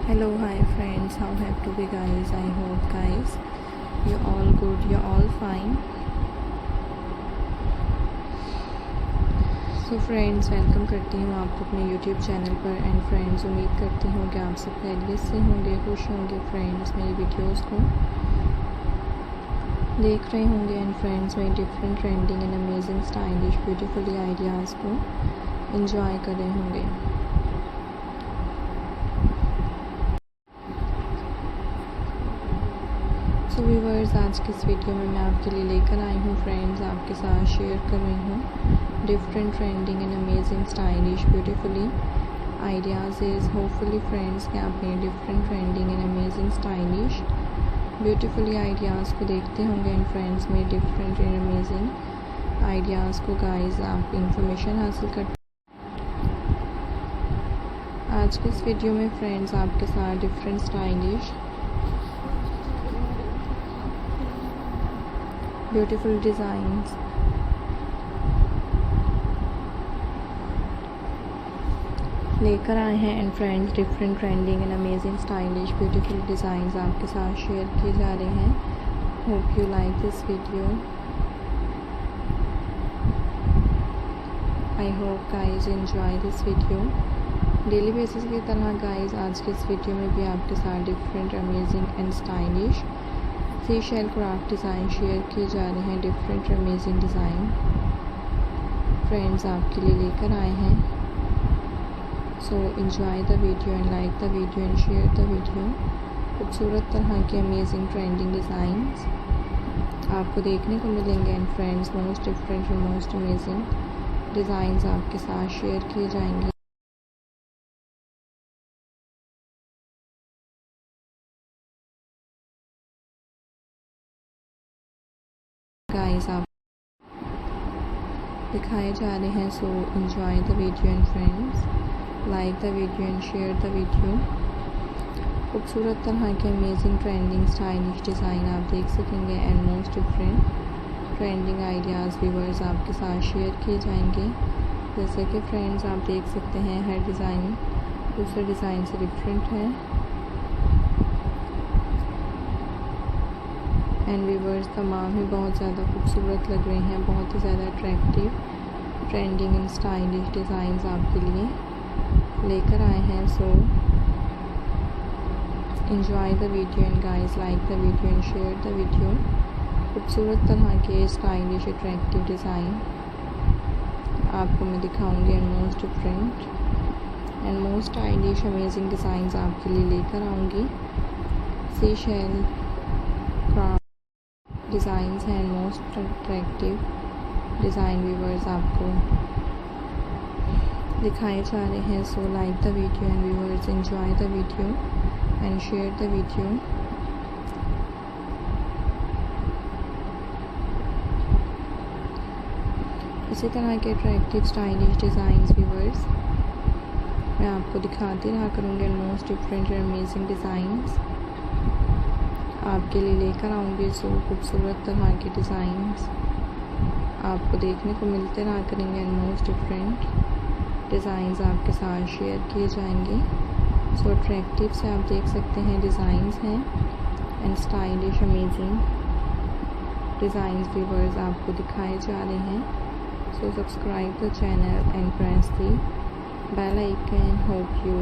Hello, hi friends, how have to be guys? I hope guys you're all good, you're all fine. So friends, welcome करती हूँ आपको अपने YouTube channel पर। And friends, उम्मीद करती हूँ कि आप सब खैरियत से होंगे, खुश होंगे फ्रेंड्स, मेरी वीडियोस को देख रहे होंगे। एंड फ्रेंड्स, मेरी different trending and amazing stylish beautifully ideas को एंजॉय कर रहे होंगे। सो व्यूवर्स, आज की इस वीडियो में मैं आपके लिए लेकर आई हूँ फ्रेंड्स, आपके साथ शेयर कर रही हूँ different trending and amazing stylish beautifully ideas is hopefully friends कि आप ये different trending and amazing stylish beautifully ideas को देखते होंगे। एंड फ्रेंड्स, में डिफरेंट एंड अमेजिंग आइडियाज़ को गाइस आप इंफॉर्मेशन हासिल करते। आज के इस वीडियो में फ्रेंड्स आपके साथ डिफरेंट स्टाइलिश ब्यूटीफुल डिज़ाइंस लेकर आए हैं। And friends, different trending and amazing stylish beautiful designs आपके साथ शेयर किए जा रहे हैं। Hope you like this video. I hope guys enjoy this video. Daily basis की तरह गाइज आज के इस वीडियो में भी आपके साथ different amazing and stylish seashell craft design share किए जा रहे हैं। डिफरेंट अमेजिंग डिज़ाइन फ्रेंड्स आपके लिए लेकर आए हैं। So enjoy the video and like the video and share the video. खूबसूरत तरह के अमेजिंग ट्रेंडिंग डिज़ाइंस आपको देखने को मिलेंगे। एंड फ्रेंड्स, मोस्ट डिफरेंट और मोस्ट अमेजिंग डिज़ाइंस आपके साथ शेयर किए जाएंगे। गाइस आप दिखाए जा रहे हैं। So enjoy the video and friends like the video and share the video. खूबसूरत तरह के अमेजिंग ट्रेंडिंग स्टाइलिश डिज़ाइन आप देख सकेंगे। And most different trending ideas viewers आपके साथ शेयर किए जाएंगे। जैसे कि फ्रेंड्स आप देख सकते हैं हर डिज़ाइन दूसरे डिज़ाइन से डिफरेंट है। एंड व्यूवर्स, तमाम ही बहुत ज़्यादा खूबसूरत लग रहे हैं, बहुत ही ज़्यादा attractive trending and stylish designs आपके लिए लेकर आए हैं। So enjoy the video and guys like the video and share the video. खूबसूरत तरह के स्टाइलिश अट्रैक्टिव डिज़ाइन आपको मैं दिखाऊंगी। And most different and most stylish amazing designs आपके लिए लेकर आऊँगी। सीशेल क्राफ्ट डिज़ाइंस हैं, मोस्ट अट्रैक्टिव डिज़ाइन व्यूवर्स आपको दिखाए जा रहे हैं। So like the video and viewers enjoy the video and share the video. इसी तरह के अट्रैक्टिव स्टाइलिश डिज़ाइंस व्यूवर्स मैं आपको दिखाती रहा करूँगी। Most different and amazing designs आपके लिए लेकर आऊँगी। सो खूबसूरत तरह के डिज़ाइंस आपको देखने को मिलते रहा करेंगे। एंड मोस्ट डिफरेंट डिज़ाइंस आपके साथ शेयर किए जाएंगे। सो अट्रैक्टिव से आप देख सकते हैं डिज़ाइंस हैं and stylish amazing designs viewers आपको दिखाए जा रहे हैं। So subscribe the channel and press the bell icon. Hope you